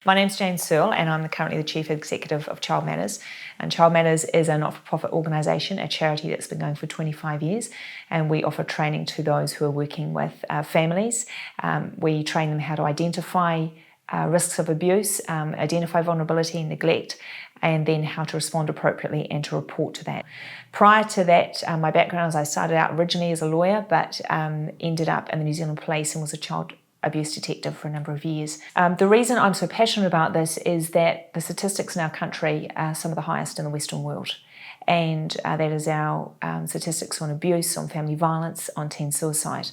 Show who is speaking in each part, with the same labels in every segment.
Speaker 1: My name's Searle and I'm currently the Chief Executive of Child Matters. And Child Matters is a not-for-profit organisation, a charity that's been going for 25 years, and we offer training to those who are working with families. We train them how to identify risks of abuse, identify vulnerability and neglect, and then how to respond appropriately and to report to that. Prior to that, my background is I started out originally as a lawyer, but ended up in the New Zealand Police and was a child abuse detective for a number of years. The reason I'm so passionate about this is that the statistics in our country are some of the highest in the Western world. And that is our statistics on abuse, on family violence, on teen suicide.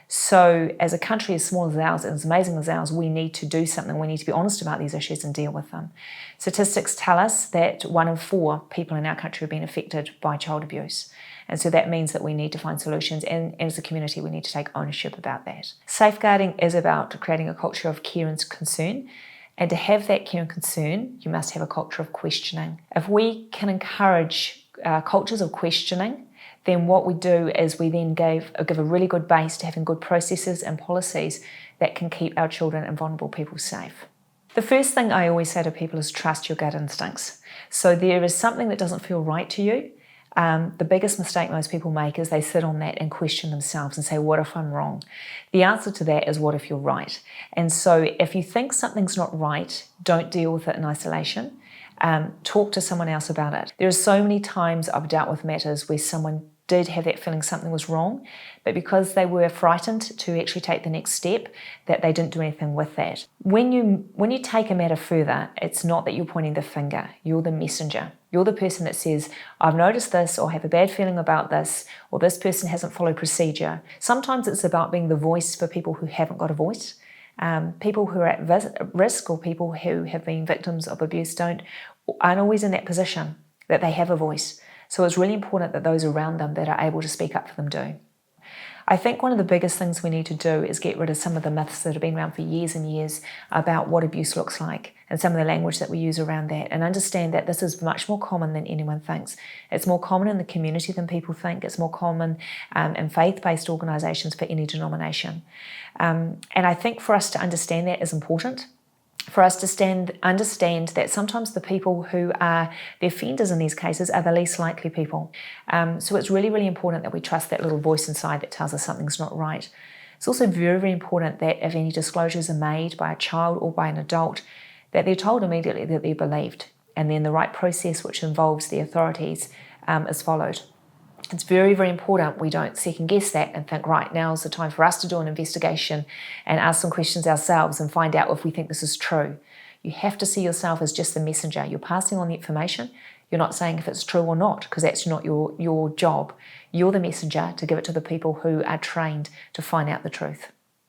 Speaker 1: So as a country as small as ours and as amazing as ours, we need to do something. We need to be honest about these issues and deal with them. Statistics tell us that 1 in 4 people in our country have been affected by child abuse. And so that means that we need to find solutions, and as a community we need to take ownership about that. Safeguarding is about creating a culture of care and concern. And to have that care and concern, you must have a culture of questioning. If we can encourage cultures of questioning, then what we do is we then give a really good base to having good processes and policies that can keep our children and vulnerable people safe. The first thing I always say to people is trust your gut instincts. So there is something that doesn't feel right to you. The biggest mistake most people make is they sit on that and question themselves and say, what if I'm wrong? The answer to that is, what if you're right? And so if you think something's not right, don't deal with it in isolation. Talk to someone else about it. There are so many times I've dealt with matters where someone did have that feeling something was wrong, but because they were frightened to actually take the next step, that they didn't do anything with that. When you take a matter further, it's not that you're pointing the finger, you're the messenger. You're the person that says, I've noticed this, or have a bad feeling about this, or this person hasn't followed procedure. Sometimes it's about being the voice for people who haven't got a voice. People who are at risk, or people who have been victims of abuse aren't always in that position that they have a voice. So it's really important that those around them that are able to speak up for them do. I think one of the biggest things we need to do is get rid of some of the myths that have been around for years and years about what abuse looks like, and some of the language that we use around that, and understand that this is much more common than anyone thinks. It's more common in the community than people think. It's more common in faith-based organisations for any denomination. And I think for us to understand that is important. For us to understand that sometimes the people who are the offenders in these cases are the least likely people. So it's really, really important that we trust that little voice inside that tells us something's not right. It's also very, very important that if any disclosures are made by a child or by an adult, that they're told immediately that they're believed, and then the right process, which involves the authorities, is followed. It's very, very important we don't second guess that and think, right, now's the time for us to do an investigation and ask some questions ourselves and find out if we think this is true. You have to see yourself as just the messenger. You're passing on the information. You're not saying if it's true or not, because that's not your job. You're the messenger to give it to the people who are trained to find out the truth.